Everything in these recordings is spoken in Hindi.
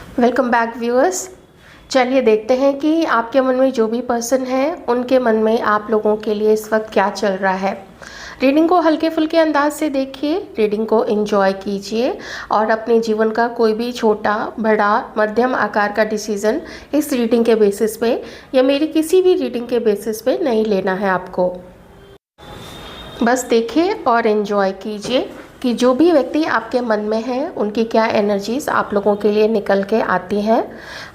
Welcome back viewers. चलिए देखते हैं कि आपके मन में जो भी पर्सन है उनके मन में आप लोगों के लिए इस वक्त क्या चल रहा है। रीडिंग को हल्के फुल्के अंदाज से देखिए, रीडिंग को एंजॉय कीजिए और अपने जीवन का कोई भी छोटा बड़ा मध्यम आकार का डिसीज़न इस रीडिंग के बेसिस पे या मेरी किसी भी रीडिंग के बेसिस पे नहीं लेना है आपको। बस देखिए और एंजॉय कीजिए कि जो भी व्यक्ति आपके मन में है उनकी क्या एनर्जीज़ आप लोगों के लिए निकल के आती हैं,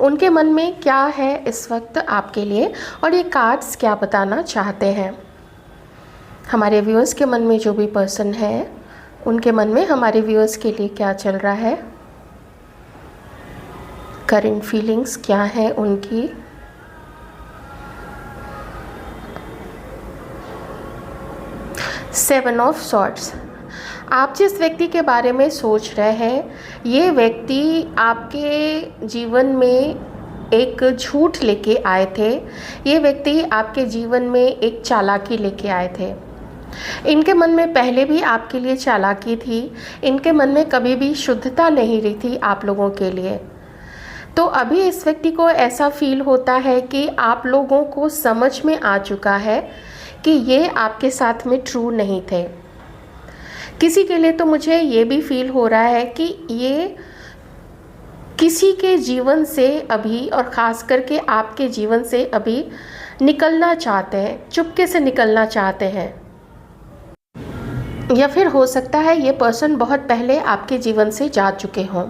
उनके मन में क्या है इस वक्त आपके लिए और ये कार्ड्स क्या बताना चाहते हैं। हमारे व्यूअर्स के मन में जो भी पर्सन है उनके मन में हमारे व्यूअर्स के लिए क्या चल रहा है, करंट फीलिंग्स क्या है उनकी। Seven of swords. आप जिस व्यक्ति के बारे में सोच रहे हैं ये व्यक्ति आपके जीवन में एक झूठ लेके आए थे, ये व्यक्ति आपके जीवन में एक चालाकी लेके आए थे। इनके मन में पहले भी आपके लिए चालाकी थी, इनके मन में कभी भी शुद्धता नहीं रही थी आप लोगों के लिए। तो अभी इस व्यक्ति को ऐसा फील होता है कि आप लोगों को समझ में आ चुका है कि ये आपके साथ में ट्रू नहीं थे। किसी के लिए तो मुझे ये भी फील हो रहा है कि ये किसी के जीवन से अभी और ख़ास करके आपके जीवन से अभी निकलना चाहते हैं, चुपके से निकलना चाहते हैं। या फिर हो सकता है ये पर्सन बहुत पहले आपके जीवन से जा चुके हों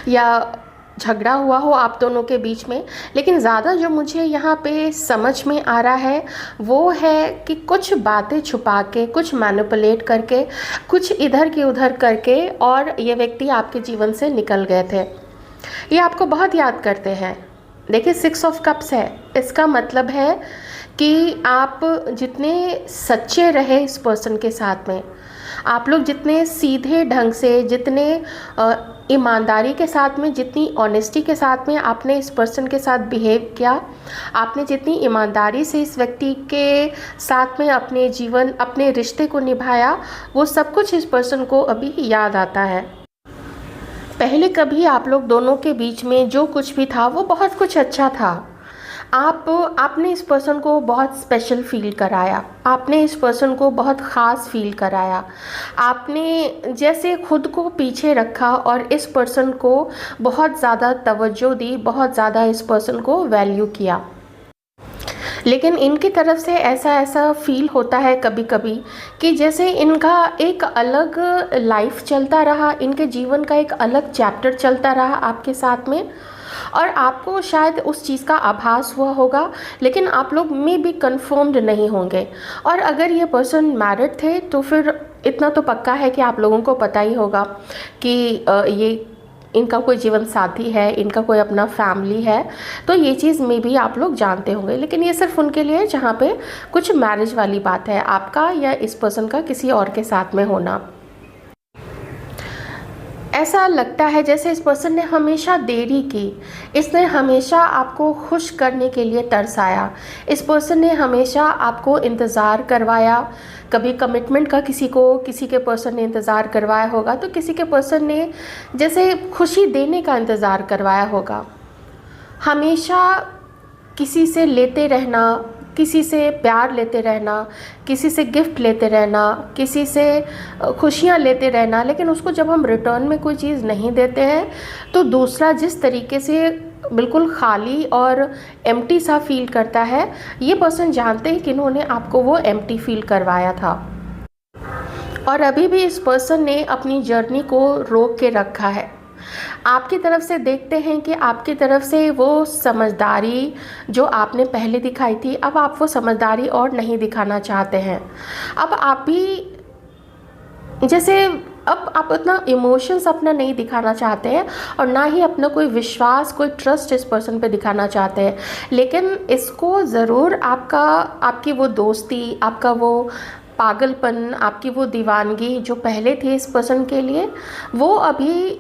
या झगड़ा हुआ हो आप दोनों के बीच में। लेकिन ज़्यादा जो मुझे यहाँ पे समझ में आ रहा है वो है कि कुछ बातें छुपा के, कुछ मैनिपुलेट करके, कुछ इधर की उधर करके और ये व्यक्ति आपके जीवन से निकल गए थे। ये आपको बहुत याद करते हैं। देखिए 6 ऑफ कप्स है, इसका मतलब है कि आप जितने सच्चे रहे इस पर्सन के साथ में, आप लोग जितने सीधे ढंग से, जितने ईमानदारी के साथ में, जितनी ऑनेस्टी के साथ में आपने इस पर्सन के साथ बिहेव किया, आपने जितनी ईमानदारी से इस व्यक्ति के साथ में अपने जीवन, अपने रिश्ते को निभाया, वो सब कुछ इस पर्सन को अभी याद आता है। पहले कभी आप लोग दोनों के बीच में जो कुछ भी था वो बहुत कुछ अच्छा था। आपने इस पर्सन को बहुत स्पेशल फील कराया, आपने इस पर्सन को बहुत ख़ास फील कराया, आपने जैसे खुद को पीछे रखा और इस पर्सन को बहुत ज़्यादा तवज्जो दी, बहुत ज़्यादा इस पर्सन को वैल्यू किया। लेकिन इनकी तरफ से ऐसा फील होता है कभी कभी कि जैसे इनका एक अलग लाइफ चलता रहा, इनके जीवन का एक अलग चैप्टर चलता रहा आपके साथ में, और आपको शायद उस चीज़ का आभास हुआ होगा लेकिन आप लोग में भी कंफर्म्ड नहीं होंगे। और अगर ये पर्सन मैरिड थे तो फिर इतना तो पक्का है कि आप लोगों को पता ही होगा कि ये इनका कोई जीवन साथी है, इनका कोई अपना फैमिली है, तो ये चीज़ में भी आप लोग जानते होंगे। लेकिन ये सिर्फ उनके लिए जहाँ पे कुछ मैरिज वाली बात है, आपका या इस पर्सन का किसी और के साथ में होना। ऐसा लगता है जैसे इस पर्सन ने हमेशा देरी की, इसने हमेशा आपको खुश करने के लिए तरसाया, इस पर्सन ने हमेशा आपको इंतज़ार करवाया। कभी कमिटमेंट का किसी के पर्सन ने इंतज़ार करवाया होगा, तो किसी के पर्सन ने जैसे खुशी देने का इंतज़ार करवाया होगा। हमेशा किसी से लेते रहना, किसी से प्यार लेते रहना, किसी से गिफ्ट लेते रहना, किसी से खुशियाँ लेते रहना, लेकिन उसको जब हम रिटर्न में कोई चीज़ नहीं देते हैं तो दूसरा जिस तरीके से बिल्कुल खाली और एम्प्टी सा फील करता है, ये पर्सन जानते हैं कि इन्होंने आपको वो एम्प्टी फील करवाया था। और अभी भी इस पर्सन ने अपनी जर्नी को रोक के रखा है। आपकी तरफ से देखते हैं कि आपकी तरफ से वो समझदारी जो आपने पहले दिखाई थी, अब आप वो समझदारी और नहीं दिखाना चाहते हैं। अब आप भी जैसे अब आप उतना इमोशंस अपना नहीं दिखाना चाहते हैं और ना ही अपना कोई विश्वास, कोई ट्रस्ट इस पर्सन पे दिखाना चाहते हैं। लेकिन इसको ज़रूर आपकी वो दोस्ती, आपका वो पागलपन, आपकी वो दीवानगी जो पहले थी इस पर्सन के लिए, वो अभी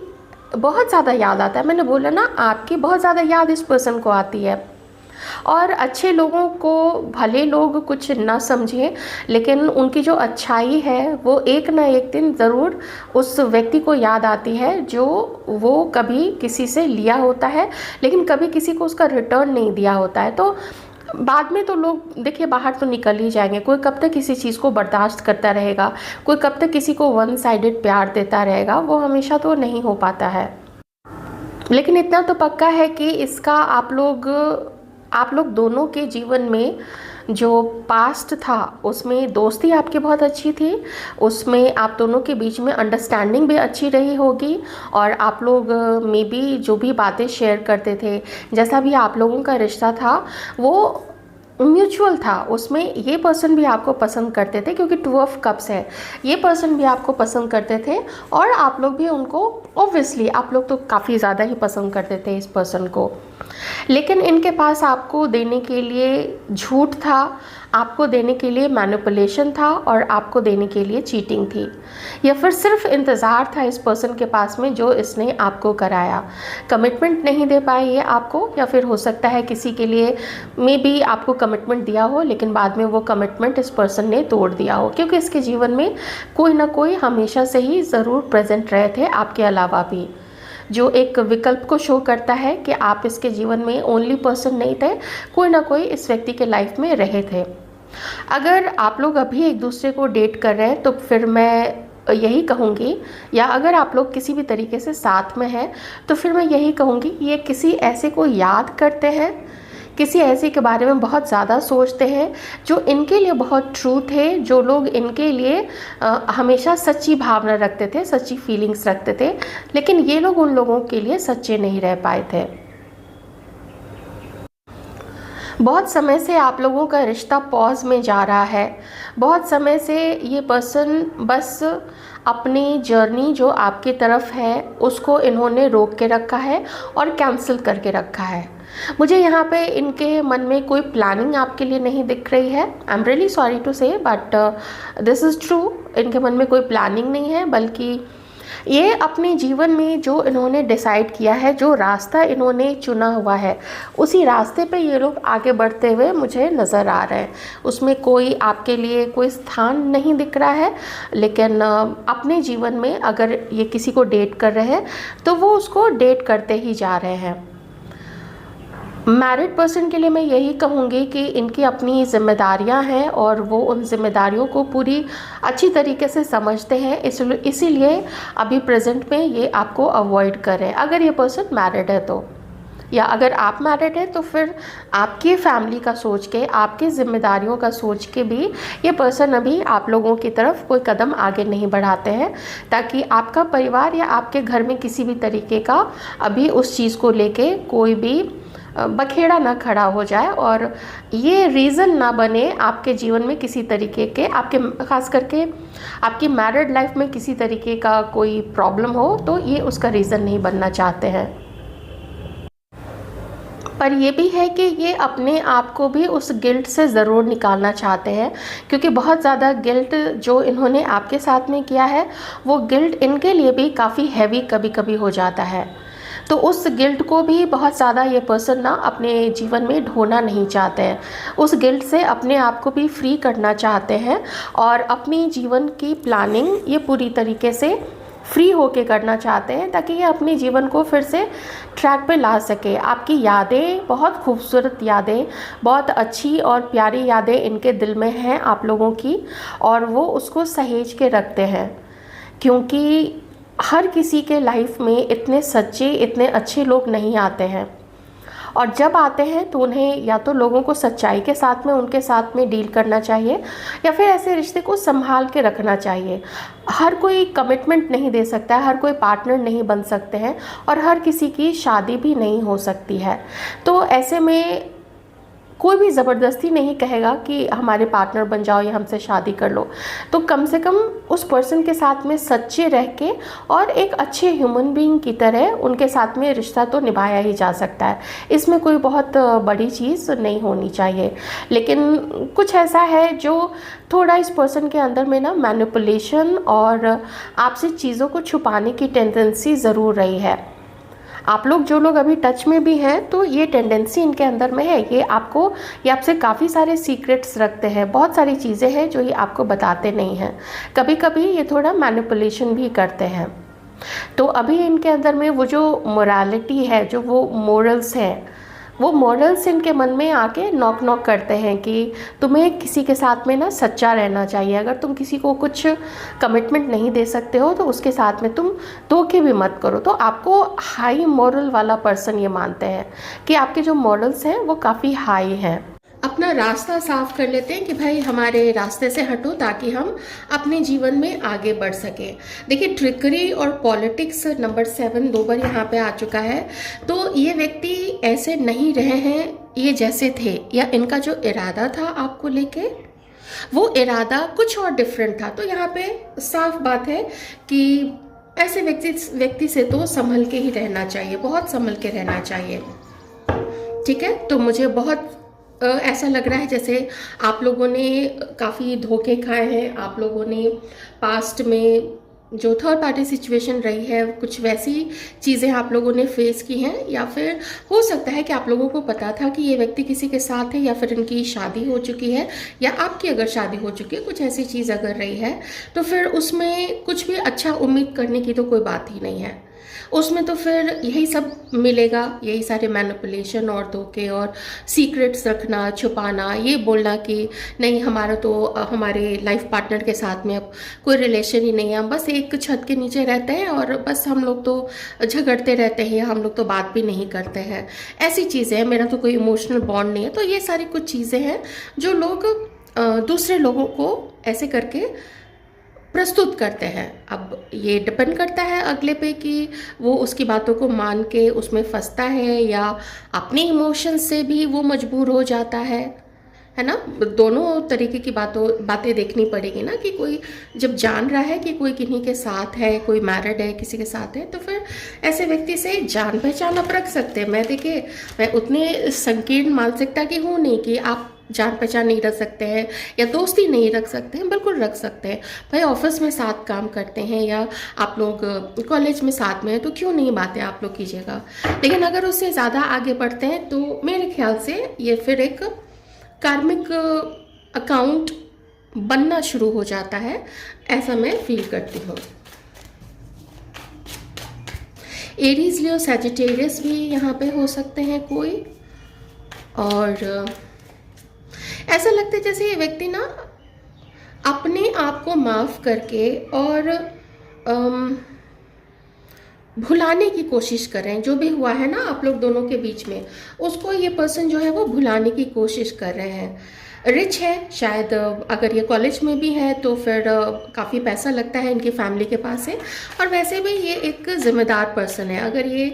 बहुत ज़्यादा याद आता है। मैंने बोला ना, आपकी बहुत ज़्यादा याद इस पर्सन को आती है और अच्छे लोगों को भले लोग कुछ ना समझें, लेकिन उनकी जो अच्छाई है वो एक ना एक दिन ज़रूर उस व्यक्ति को याद आती है जो वो कभी किसी से लिया होता है, लेकिन कभी किसी को उसका रिटर्न नहीं दिया होता है। तो बाद में तो लोग देखिए बाहर तो निकल ही जाएंगे। कोई कब तक किसी चीज़ को बर्दाश्त करता रहेगा, कोई कब तक किसी को वन साइडेड प्यार देता रहेगा, वो हमेशा तो नहीं हो पाता है। लेकिन इतना तो पक्का है कि इसका आप लोग दोनों के जीवन में जो पास्ट था उसमें दोस्ती आपकी बहुत अच्छी थी, उसमें आप दोनों के बीच में अंडरस्टैंडिंग भी अच्छी रही होगी, और आप लोग मे बी जो भी बातें शेयर करते थे, जैसा भी आप लोगों का रिश्ता था वो म्यूचुअल था। उसमें ये पर्सन भी आपको पसंद करते थे, क्योंकि 2 ऑफ कप्स है, ये पर्सन भी आपको पसंद करते थे और आप लोग भी उनको, ऑब्वियसली आप लोग तो काफ़ी ज़्यादा ही पसंद करते थे इस पर्सन को। लेकिन इनके पास आपको देने के लिए झूठ था, आपको देने के लिए मैनिपुलेशन था, और आपको देने के लिए चीटिंग थी, या फिर सिर्फ इंतज़ार था इस पर्सन के पास में जो इसने आपको कराया। कमिटमेंट नहीं दे पाए ये आपको, या फिर हो सकता है किसी के लिए मे बी आपको कमिटमेंट दिया हो लेकिन बाद में वो कमिटमेंट इस पर्सन ने तोड़ दिया हो, क्योंकि इसके जीवन में कोई ना कोई हमेशा से ही ज़रूर प्रेजेंट रहे थे आपके अलावा भी, जो एक विकल्प को शो करता है कि आप इसके जीवन में ओनली पर्सन नहीं थे, कोई ना कोई इस व्यक्ति के लाइफ में रहे थे। अगर आप लोग अभी एक दूसरे को डेट कर रहे हैं तो फिर मैं यही कहूँगी, या अगर आप लोग किसी भी तरीके से साथ में हैं तो फिर मैं यही कहूँगी, ये किसी ऐसे को याद करते हैं, किसी ऐसे के बारे में बहुत ज़्यादा सोचते हैं जो इनके लिए बहुत ट्रू थे, जो लोग इनके लिए हमेशा सच्ची भावना रखते थे, सच्ची फीलिंग्स रखते थे, लेकिन ये लोग उन लोगों के लिए सच्चे नहीं रह पाए थे। बहुत समय से आप लोगों का रिश्ता पॉज में जा रहा है, बहुत समय से ये पर्सन बस अपनी जर्नी जो आपकी तरफ है उसको इन्होंने रोक के रखा है और कैंसिल करके रखा है। मुझे यहाँ पे इनके मन में कोई प्लानिंग आपके लिए नहीं दिख रही है। I am really sorry to say, but this is true. इनके मन में कोई प्लानिंग नहीं है, बल्कि ये अपने जीवन में जो इन्होंने डिसाइड किया है, जो रास्ता इन्होंने चुना हुआ है, उसी रास्ते पे ये लोग आगे बढ़ते हुए मुझे नज़र आ रहे हैं। उसमें कोई आपके लिए कोई स्थान नहीं दिख रहा है, लेकिन अपने जीवन में अगर ये किसी को डेट कर रहे हैं तो वो उसको डेट करते ही जा रहे हैं। मैरिड पर्सन के लिए मैं यही कहूँगी कि इनकी अपनी जिम्मेदारियां हैं और वो उन जिम्मेदारियों को पूरी अच्छी तरीके से समझते हैं, इसीलिए अभी प्रेजेंट में ये आपको अवॉइड करें। अगर ये पर्सन मैरिड है तो, या अगर आप मैरिड हैं तो फिर आपकी फैमिली का सोच के, आपकी जिम्मेदारियों का सोच के भी ये पर्सन अभी आप लोगों की तरफ कोई कदम आगे नहीं बढ़ाते हैं, ताकि आपका परिवार या आपके घर में किसी भी तरीके का अभी उस चीज़ को लेके कोई भी बखेड़ा ना खड़ा हो जाए, और ये रीज़न ना बने आपके जीवन में किसी तरीके के, आपके ख़ास करके आपकी मैरिड लाइफ में किसी तरीके का कोई प्रॉब्लम हो, तो ये उसका रीज़न नहीं बनना चाहते हैं। पर ये भी है कि ये अपने आप को भी उस गिल्ट से ज़रूर निकालना चाहते हैं, क्योंकि बहुत ज़्यादा गिल्ट जो इन्होंने आपके साथ में किया है वो गिल्ट इनके लिए भी काफ़ी हैवी कभी कभी हो जाता है। तो उस गिल्ट को भी बहुत ज़्यादा ये पर्सन ना अपने जीवन में ढोना नहीं चाहते हैं, उस गिल्ट से अपने आप को भी फ्री करना चाहते हैं, और अपनी जीवन की प्लानिंग ये पूरी तरीके से फ्री होके करना चाहते हैं, ताकि ये अपने जीवन को फिर से ट्रैक पे ला सके। आपकी यादें, बहुत खूबसूरत यादें, बहुत अच्छी और प्यारी यादें इनके दिल में हैं आप लोगों की, और वो उसको सहेज के रखते हैं, क्योंकि हर किसी के लाइफ में इतने सच्चे, इतने अच्छे लोग नहीं आते हैं, और जब आते हैं तो उन्हें या तो लोगों को सच्चाई के साथ में उनके साथ में डील करना चाहिए, या फिर ऐसे रिश्ते को संभाल के रखना चाहिए। हर कोई कमिटमेंट नहीं दे सकता है, हर कोई पार्टनर नहीं बन सकते हैं, और हर किसी की शादी भी नहीं हो सकती है। तो ऐसे में कोई भी ज़बरदस्ती नहीं कहेगा कि हमारे पार्टनर बन जाओ या हमसे शादी कर लो। तो कम से कम उस पर्सन के साथ में सच्चे रह के और एक अच्छे ह्यूमन बीइंग की तरह उनके साथ में रिश्ता तो निभाया ही जा सकता है। इसमें कोई बहुत बड़ी चीज़ नहीं होनी चाहिए। लेकिन कुछ ऐसा है जो थोड़ा इस पर्सन के अंदर में ना मैनिपुलेशन और आपसे चीज़ों को छुपाने की टेंडेंसी ज़रूर रही है। आप लोग जो लोग अभी टच में भी हैं तो ये टेंडेंसी इनके अंदर में है, ये आपसे काफ़ी सारे सीक्रेट्स रखते हैं, बहुत सारी चीज़ें हैं जो ये आपको बताते नहीं हैं। कभी कभी ये थोड़ा मैनिपुलेशन भी करते हैं। तो अभी इनके अंदर में वो जो मोरालिटी है, जो वो मोरल्स हैं, वो मॉडल्स इनके मन में आके नॉक नॉक करते हैं कि तुम्हें किसी के साथ में ना सच्चा रहना चाहिए। अगर तुम किसी को कुछ कमिटमेंट नहीं दे सकते हो तो उसके साथ में तुम धोखे भी मत करो। तो आपको हाई मॉरल वाला पर्सन ये मानते हैं कि आपके जो मॉरल्स हैं वो काफ़ी हाई हैं। अपना रास्ता साफ कर लेते हैं कि भाई हमारे रास्ते से हटो ताकि हम अपने जीवन में आगे बढ़ सकें। देखिए, ट्रिकरी और पॉलिटिक्स नंबर 7 2 बार यहाँ पे आ चुका है। तो ये व्यक्ति ऐसे नहीं रहे हैं ये जैसे थे, या इनका जो इरादा था आपको लेके वो इरादा कुछ और डिफरेंट था। तो यहाँ पे साफ बात है कि ऐसे व्यक्ति से तो संभल के ही रहना चाहिए, बहुत संभल के रहना चाहिए। ठीक है, तो मुझे बहुत ऐसा लग रहा है जैसे आप लोगों ने काफ़ी धोखे खाए हैं, आप लोगों ने पास्ट में जो थर्ड पार्टी सिचुएशन रही है कुछ वैसी चीज़ें आप लोगों ने फेस की हैं, या फिर हो सकता है कि आप लोगों को पता था कि ये व्यक्ति किसी के साथ है, या फिर इनकी शादी हो चुकी है, या आपकी अगर शादी हो चुकी है, कुछ ऐसी चीज़ अगर रही है तो फिर उसमें कुछ भी अच्छा उम्मीद करने की तो कोई बात ही नहीं है। उसमें तो फिर यही सब मिलेगा, यही सारे मैनिपुलेशन और धोखे और सीक्रेट्स रखना, छुपाना, ये बोलना कि नहीं हमारा तो हमारे लाइफ पार्टनर के साथ में अब कोई रिलेशन ही नहीं है, हम बस एक छत के नीचे रहते हैं और बस हम लोग तो झगड़ते रहते हैं, हम लोग तो बात भी नहीं करते हैं, ऐसी चीज़ें हैं, मेरा तो कोई इमोशनल बॉन्ड नहीं है। तो ये सारी कुछ चीज़ें हैं जो लोग दूसरे लोगों को ऐसे करके प्रस्तुत करते हैं। अब ये डिपेंड करता है अगले पे कि वो उसकी बातों को मान के उसमें फंसता है या अपने इमोशन से भी वो मजबूर हो जाता है ना। दोनों तरीके की बातें देखनी पड़ेगी ना, कि कोई जब जान रहा है कि कोई किन्हीं के साथ है, कोई मैरिड है, किसी के साथ है, तो फिर ऐसे व्यक्ति से जान पहचान आप रख सकते हैं। मैं उतने संकीर्ण मानसिकता की हूँ नहीं कि आप जान पहचान नहीं रख सकते हैं या दोस्ती नहीं रख सकते हैं, बिल्कुल रख सकते हैं। भाई ऑफिस में साथ काम करते हैं या आप लोग कॉलेज में साथ में हैं तो क्यों नहीं बातें आप लोग कीजिएगा। लेकिन अगर उससे ज़्यादा आगे बढ़ते हैं तो मेरे ख्याल से ये फिर एक कार्मिक अकाउंट बनना शुरू हो जाता है, ऐसा मैं फील करती हूँ। एरीज, लियो, सैजिटेरियस भी यहाँ पे हो सकते हैं कोई, और ऐसा लगता है जैसे ये व्यक्ति ना अपने आप को माफ़ करके और भुलाने की कोशिश कर रहे हैं। जो भी हुआ है ना आप लोग दोनों के बीच में, उसको ये पर्सन जो है वो भुलाने की कोशिश कर रहे हैं। रिच है शायद, अगर ये कॉलेज में भी है तो फिर काफ़ी पैसा लगता है इनकी फैमिली के पास है, और वैसे भी ये एक ज़िम्मेदार पर्सन है। अगर ये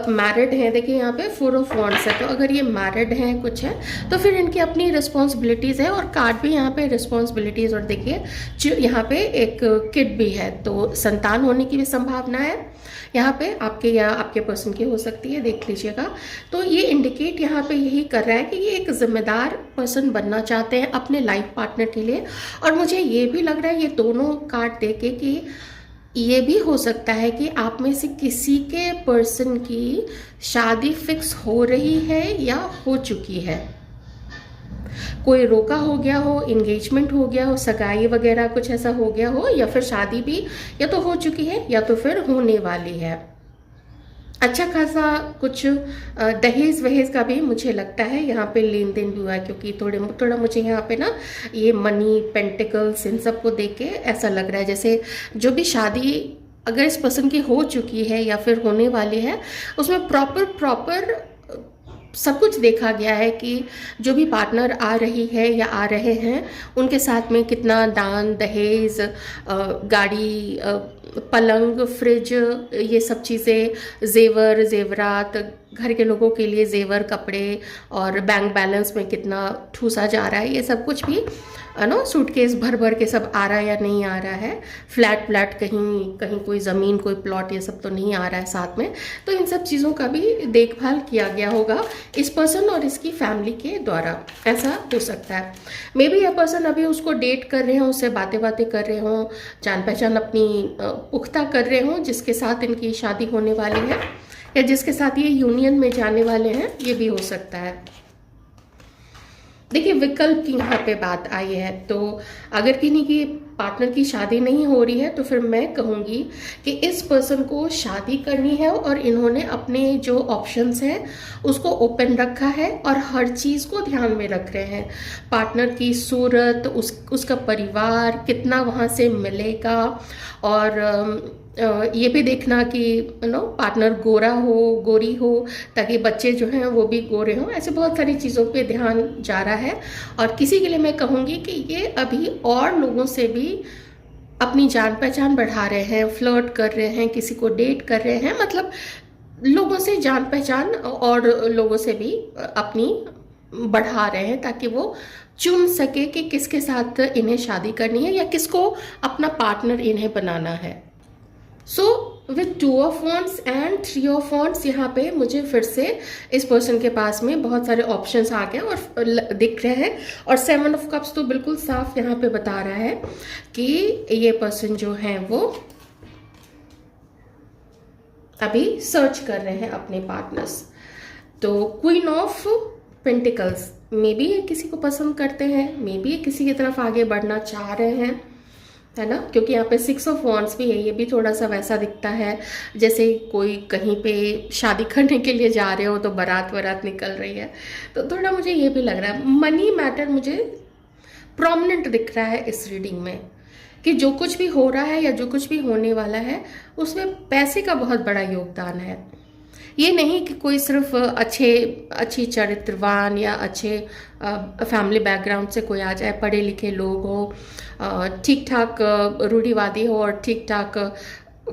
मैरिड है, देखिए यहाँ पे 4 ऑफ वॉन्ड्स है, तो अगर ये मैरिड हैं कुछ है तो फिर इनकी अपनी रिस्पॉन्सिबिलिटीज़ है, और कार्ड भी यहाँ पे रिस्पॉन्सिबिलिटीज़, और देखिए जो यहाँ पे एक किड भी है, तो संतान होने की भी संभावना है यहाँ पे आपके या आपके पर्सन की हो सकती है, देख लीजिएगा। तो ये इंडिकेट यहाँ पे यही कर रहा है कि ये एक जिम्मेदार पर्सन बनना चाहते हैं अपने लाइफ पार्टनर के लिए। और मुझे ये भी लग रहा है ये दोनों कार्ड देके कि ये भी हो सकता है कि आप में से किसी के पर्सन की शादी फिक्स हो रही है या हो चुकी है। कोई रोका हो गया हो, इंगेजमेंट हो गया हो, सगाई वगैरह कुछ ऐसा हो गया हो, या फिर शादी भी या तो हो चुकी है या तो फिर होने वाली है। अच्छा खासा कुछ दहेज वहेज का भी मुझे लगता है यहाँ पे लेन देन भी हुआ है, क्योंकि थोड़ा मुझे यहाँ पे ना ये मनी, पेंटिकल्स, इन सब को देख के ऐसा लग रहा है जैसे जो भी शादी अगर इस पर्सन की हो चुकी है या फिर होने वाली है, उसमें प्रॉपर सब कुछ देखा गया है कि जो भी पार्टनर आ रही है या आ रहे हैं उनके साथ में कितना दान, दहेज, गाड़ी, पलंग, फ्रिज, ये सब चीज़ें, जेवर जेवरात, घर के लोगों के लिए जेवर, कपड़े, और बैंक बैलेंस में कितना ठूसा जा रहा है, ये सब कुछ भी नो सूटकेस भर भर के सब आ रहा है या नहीं आ रहा है, फ्लैट कहीं कोई ज़मीन, कोई प्लॉट, ये सब तो नहीं आ रहा है साथ में। तो इन सब चीज़ों का भी देखभाल किया गया होगा इस पर्सन और इसकी फैमिली के द्वारा, ऐसा हो सकता है। मे बी यह पर्सन अभी उसको डेट कर रहे हों, उससे बातें कर रहे हों, जान पहचान अपनी पुख्ता कर रहे हों, जिसके साथ इनकी शादी होने वाली है, या जिसके साथ ये यूनियन में जाने वाले हैं, ये भी हो सकता है। देखिए विकल्प की यहाँ पे बात आई है, तो अगर किन्हीं की पार्टनर की शादी नहीं हो रही है तो फिर मैं कहूँगी कि इस पर्सन को शादी करनी है और इन्होंने अपने जो ऑप्शंस हैं उसको ओपन रखा है और हर चीज़ को ध्यान में रख रहे हैं। पार्टनर की सूरत, उसका परिवार कितना वहाँ से मिलेगा, और ये भी देखना कि पार्टनर गोरा हो, गोरी हो, ताकि बच्चे जो हैं वो भी गोरे हों। ऐसे बहुत सारी चीज़ों पे ध्यान जा रहा है। और किसी के लिए मैं कहूँगी कि ये अभी और लोगों से भी अपनी जान पहचान बढ़ा रहे हैं, फ्लर्ट कर रहे हैं, किसी को डेट कर रहे हैं, मतलब लोगों से जान पहचान और लोगों से भी अपनी बढ़ा रहे हैं, ताकि वो चुन सके कि किसके साथ इन्हें शादी करनी है या किसको अपना पार्टनर इन्हें बनाना है। So with 2 of wands and 3 of wands, यहाँ पे मुझे फिर से इस पर्सन के पास में बहुत सारे ऑप्शंस आ गए और दिख रहे हैं। और 7 ऑफ कप्स तो बिल्कुल साफ यहाँ पे बता रहा है कि ये पर्सन जो है वो अभी सर्च कर रहे हैं अपने पार्टनर्स। तो queen of pentacles, may be ये किसी को पसंद करते हैं, मे बी ये किसी की तरफ आगे बढ़ना चाह रहे हैं, है ना, क्योंकि यहाँ पे 6 ऑफ वॉन्ड्स भी है। ये भी थोड़ा सा वैसा दिखता है जैसे कोई कहीं पे शादी करने के लिए जा रहे हो तो बारात वरात निकल रही है। तो थोड़ा मुझे ये भी लग रहा है मनी मैटर मुझे प्रोमिनेंट दिख रहा है इस रीडिंग में, कि जो कुछ भी हो रहा है या जो कुछ भी होने वाला है उसमें पैसे का बहुत बड़ा योगदान है। ये नहीं कि कोई सिर्फ अच्छी चरित्रवान या अच्छे फैमिली बैकग्राउंड से कोई आ जाए, पढ़े लिखे लोग हो, ठीक ठाक रूढ़िवादी हो और ठीक ठाक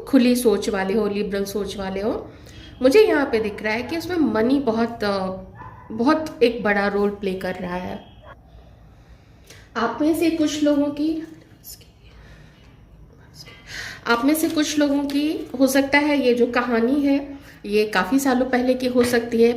खुली सोच वाले हो, लिबरल सोच वाले हो। मुझे यहाँ पे दिख रहा है कि उसमें मनी बहुत एक बड़ा रोल प्ले कर रहा है। आप में से कुछ लोगों की हो सकता है ये जो कहानी है ये काफ़ी सालों पहले की हो सकती है।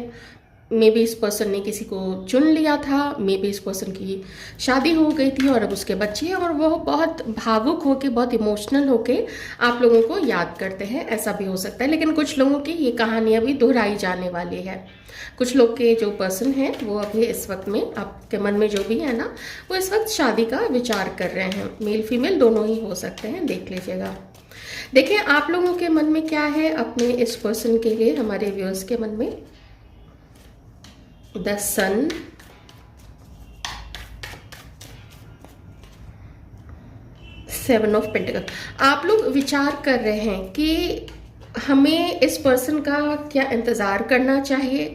मे बी इस पर्सन ने किसी को चुन लिया था, मे बी इस पर्सन की शादी हो गई थी और अब उसके बच्चे हैं और वो बहुत भावुक होके, बहुत इमोशनल होके आप लोगों को याद करते हैं, ऐसा भी हो सकता है। लेकिन कुछ लोगों की ये कहानी अभी दोहराई जाने वाली है। कुछ लोग के जो पर्सन हैं वो अभी इस वक्त में आपके मन में जो भी है ना, वो इस वक्त शादी का विचार कर रहे हैं। मेल फीमेल दोनों ही हो सकते हैं, देख लीजिएगा। देखिए आप लोगों के मन में क्या है अपने इस पर्सन के लिए, हमारे व्यूअर्स के मन में। The sun, seven of pentacles. आप लोग विचार कर रहे हैं कि हमें इस पर्सन का क्या इंतज़ार करना चाहिए,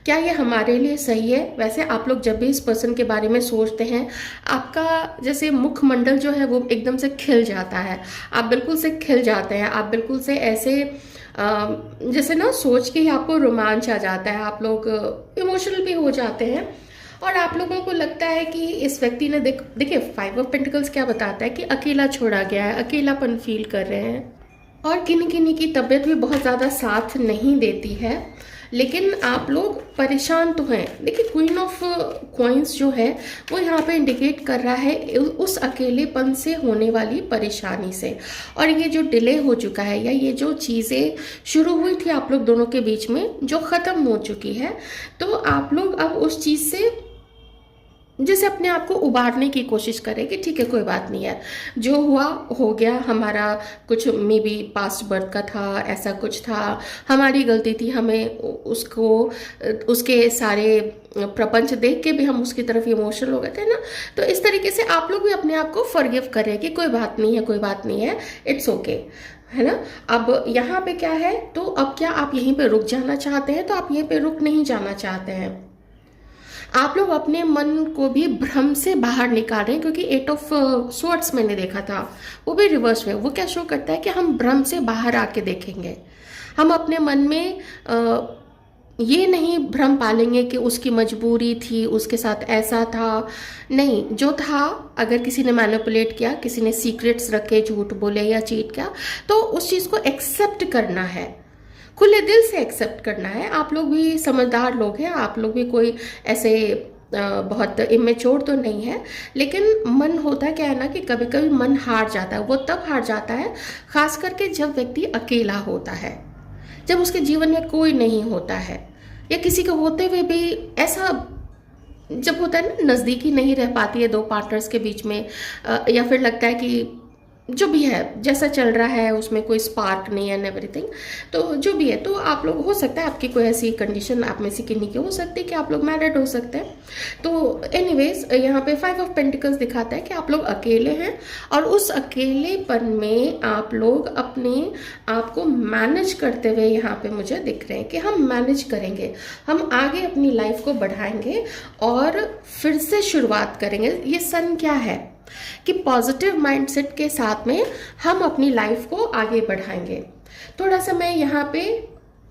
क्या ये हमारे लिए सही है। वैसे आप लोग जब भी इस पर्सन के बारे में सोचते हैं, आपका जैसे मुखमंडल जो है वो एकदम से खिल जाता है, आप बिल्कुल से खिल जाते हैं, आप बिल्कुल से ऐसे जैसे ना सोच के ही आपको रोमांच आ जाता है, आप लोग इमोशनल भी हो जाते हैं और आप लोगों को लगता है कि इस व्यक्ति ने देखिए 5 ऑफ पेंटिकल्स क्या बताता है कि अकेला छोड़ा गया है, अकेलापन फील कर रहे हैं और किन्हीं किन्हीं की तबीयत भी बहुत ज़्यादा साथ नहीं देती है, लेकिन आप लोग परेशान तो हैं। देखिए क्वीन ऑफ कॉइंस जो है वो यहाँ पे इंडिकेट कर रहा है उस अकेलेपन से होने वाली परेशानी से, और ये जो डिले हो चुका है या ये जो चीज़ें शुरू हुई थी आप लोग दोनों के बीच में जो ख़त्म हो चुकी है, तो आप लोग अब उस चीज़ से जैसे अपने आप को उबारने की कोशिश करें कि ठीक है कोई बात नहीं है, जो हुआ हो गया, हमारा कुछ मे बी पास्ट बर्थ का था, ऐसा कुछ था, हमारी गलती थी, हमें उसके सारे प्रपंच देख के भी हम उसकी तरफ इमोशनल हो गए थे ना। तो इस तरीके से आप लोग भी अपने आप को फॉरगिव करें कि कोई बात नहीं है, कोई बात नहीं है, इट्स ओके, है ना। अब यहाँ पे क्या है, तो अब क्या आप यहीं पे रुक जाना चाहते हैं, तो आप यहीं पे रुक नहीं जाना चाहते हैं। आप लोग अपने मन को भी भ्रम से बाहर निकाल रहे हैं, क्योंकि 8 ऑफ स्वॉर्ड्स मैंने देखा था, वो भी रिवर्स में। वो क्या शो करता है कि हम भ्रम से बाहर आके देखेंगे, हम अपने मन में ये नहीं भ्रम पालेंगे कि उसकी मजबूरी थी, उसके साथ ऐसा था, नहीं, जो था, अगर किसी ने मैनिपुलेट किया, किसी ने सीक्रेट्स रखे, झूठ बोले या चीट किया, तो उस चीज़ को एक्सेप्ट करना है, खुले दिल से एक्सेप्ट करना है। आप लोग भी समझदार लोग हैं, आप लोग भी कोई ऐसे बहुत इमेच्योर तो नहीं है, लेकिन मन होता क्या है ना कि कभी कभी मन हार जाता है। वो तब हार जाता है खास करके जब व्यक्ति अकेला होता है, जब उसके जीवन में कोई नहीं होता है, या किसी के होते हुए भी ऐसा जब होता है ना, नज़दीकी नहीं रह पाती है दो पार्टनर्स के बीच में, या फिर लगता है कि जो भी है जैसा चल रहा है उसमें कोई स्पार्क नहीं है एंड एवरीथिंग, तो जो भी है, तो आप लोग हो सकता है आपकी कोई ऐसी कंडीशन आप में से किन्हीं की हो सकती है कि आप लोग मैरिड हो सकते हैं। तो एनीवेज यहाँ पे 5 ऑफ पेंटिकल्स दिखाता है कि आप लोग अकेले हैं, और उस अकेलेपन में आप लोग अपने आप को मैनेज करते हुए यहाँ पे मुझे दिख रहे हैं कि हम मैनेज करेंगे, हम आगे अपनी लाइफ को बढ़ाएंगे और फिर से शुरुआत करेंगे। ये सन क्या है कि पॉजिटिव माइंडसेट के साथ में हम अपनी लाइफ को आगे बढ़ाएंगे। थोड़ा सा मैं यहाँ पे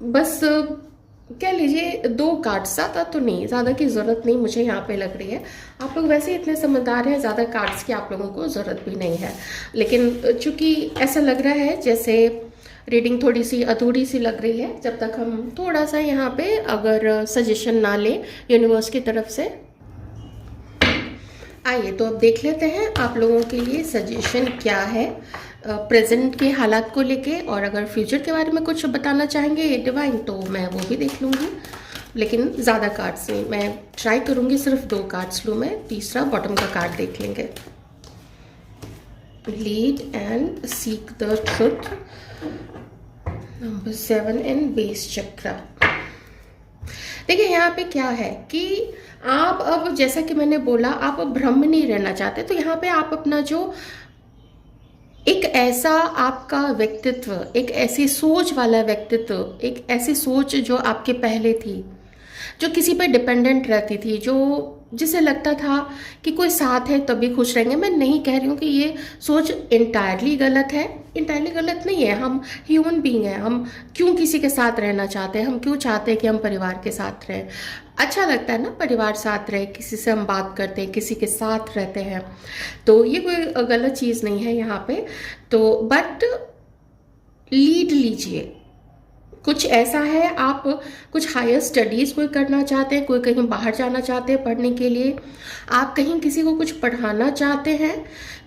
बस कह लीजिए 2 कार्ड्स, ज़्यादा तो नहीं, ज़्यादा की ज़रूरत नहीं मुझे यहाँ पे लग रही है। आप लोग वैसे इतने समझदार हैं, ज़्यादा कार्ड्स की आप लोगों को ज़रूरत भी नहीं है, लेकिन चूँकि ऐसा लग रहा है जैसे रीडिंग थोड़ी सी अधूरी सी लग रही है, जब तक हम थोड़ा सा यहाँ पे अगर सजेशन ना लें यूनिवर्स की तरफ से। आइए तो अब देख लेते हैं आप लोगों के लिए सजेशन क्या है प्रेजेंट के हालात को लेके, और अगर फ्यूचर के बारे में कुछ बताना चाहेंगे डिवाइन तो मैं वो भी देख लूँगी, लेकिन ज़्यादा कार्ड्स नहीं, मैं ट्राई करूँगी सिर्फ 2 कार्ड्स लूँ मैं, तीसरा बॉटम का कार्ड देख लेंगे। Lead and seek the truth, number 7 and base chakra. देखिए यहाँ पे क्या है कि आप अब, जैसा कि मैंने बोला, आप अब भ्रम में नहीं रहना चाहते, तो यहाँ पे आप अपना जो एक ऐसा आपका व्यक्तित्व, एक ऐसी सोच वाला व्यक्तित्व, एक ऐसी सोच जो आपके पहले थी, जो किसी पे डिपेंडेंट रहती थी, जो जिसे लगता था कि कोई साथ है तभी खुश रहेंगे। मैं नहीं कह रही हूँ कि ये सोच इंटायरली गलत है, इंटायरली गलत नहीं है। हम ह्यूमन बीइंग हैं, हम क्यों किसी के साथ रहना चाहते हैं, हम क्यों चाहते हैं कि हम परिवार के साथ रहें। अच्छा लगता है ना परिवार साथ रहे, किसी से हम बात करते हैं, किसी के साथ रहते हैं, तो ये कोई गलत चीज़ नहीं है यहाँ पे। तो बट लीड लीजिए, कुछ ऐसा है, आप कुछ हायर स्टडीज़ कोई करना चाहते हैं, कोई कहीं बाहर जाना चाहते हैं पढ़ने के लिए, आप कहीं किसी को कुछ पढ़ाना चाहते हैं,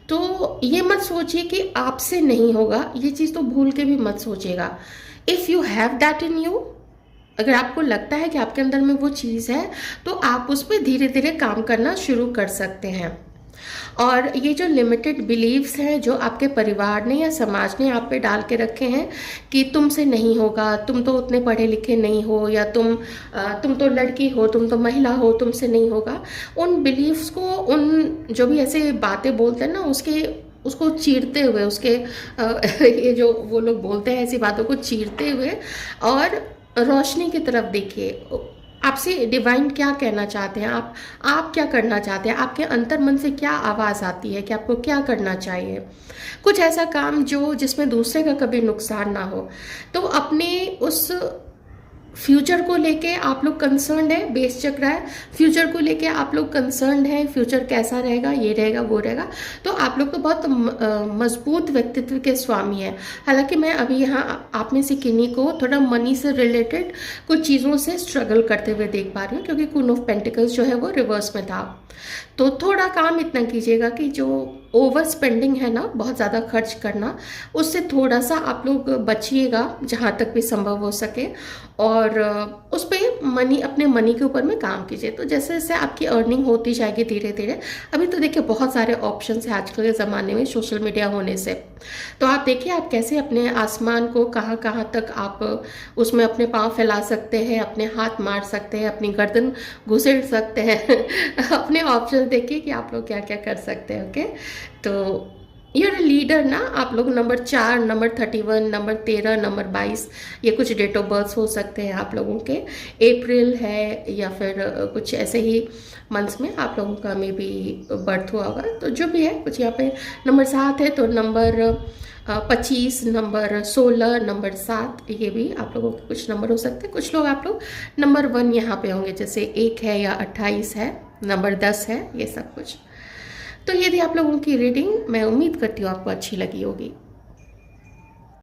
तो ये मत सोचिए कि आपसे नहीं होगा, ये चीज़ तो भूल के भी मत सोचिएगा। If you have that in you, अगर आपको लगता है कि आपके अंदर में वो चीज़ है, तो आप उस पर धीरे धीरे काम करना शुरू कर सकते हैं। और ये जो लिमिटेड बिलीव्स हैं जो आपके परिवार ने या समाज ने आप पे डाल के रखे हैं कि तुमसे नहीं होगा, तुम तो उतने पढ़े लिखे नहीं हो, या तुम तो लड़की हो, तुम तो महिला हो, तुमसे नहीं होगा, उन बिलीव्स को, उन जो भी ऐसे बातें बोलते हैं ना, उसको चीरते हुए, उसके ये जो वो लोग बोलते हैं ऐसी बातों को चीरते हुए और रोशनी की तरफ देखिए। आपसे डिवाइन क्या कहना चाहते हैं, आप क्या करना चाहते हैं, आपके अंतर मन से क्या आवाज़ आती है कि आपको क्या करना चाहिए। कुछ ऐसा काम जिसमें दूसरे का कभी नुकसान ना हो। तो अपने उस फ्यूचर को लेके आप लोग कंसर्न्ड है, बेस चक्र है, फ्यूचर को लेके आप लोग कंसर्न्ड है, फ्यूचर कैसा रहेगा, ये रहेगा वो रहेगा, तो आप लोग तो बहुत मजबूत व्यक्तित्व के स्वामी हैं। हालांकि मैं अभी यहाँ आप में से किन्हीं को थोड़ा मनी से रिलेटेड कुछ चीज़ों से स्ट्रगल करते हुए देख पा रही हूँ, क्योंकि क्वीन ऑफ पेंटिकल्स जो है वो रिवर्स में था। तो थोड़ा काम इतना कीजिएगा कि जो ओवर स्पेंडिंग है ना, बहुत ज़्यादा खर्च करना, उससे थोड़ा सा आप लोग बचिएगा जहाँ तक भी संभव हो सके, और उस पर अपने मनी के ऊपर में काम कीजिए। तो जैसे जैसे आपकी अर्निंग होती जाएगी धीरे धीरे, अभी तो देखिए बहुत सारे ऑप्शंस हैं आजकल के ज़माने में सोशल मीडिया होने से, तो आप देखिए आप कैसे अपने आसमान को कहाँ कहाँ तक आप उसमें अपने पाँव फैला सकते हैं, अपने हाथ मार सकते हैं, अपनी गर्दन घुसेड़ सकते हैं अपने ऑप्शन देखिए कि आप लोग क्या क्या कर सकते हैं। ओके, तो यूर लीडर ना, आप लोग नंबर 4, नंबर 31, नंबर 13, नंबर 22, ये कुछ डेट ऑफ बर्थ हो सकते हैं आप लोगों के। अप्रैल है या फिर कुछ ऐसे ही मंथ्स में आप लोगों का मे बी बर्थ हुआ होगा। तो जो भी है, कुछ यहाँ पे नंबर 7 है तो नंबर 25, नंबर 16, नंबर 7, ये भी आप लोगों के कुछ नंबर हो सकते हैं। कुछ लोग आप लोग नंबर 1 यहाँ पे होंगे, जैसे 1 है या 28 है, नंबर 10 है, ये सब कुछ। तो ये थी आप लोगों की रीडिंग, मैं उम्मीद करती हूँ आपको अच्छी लगी होगी।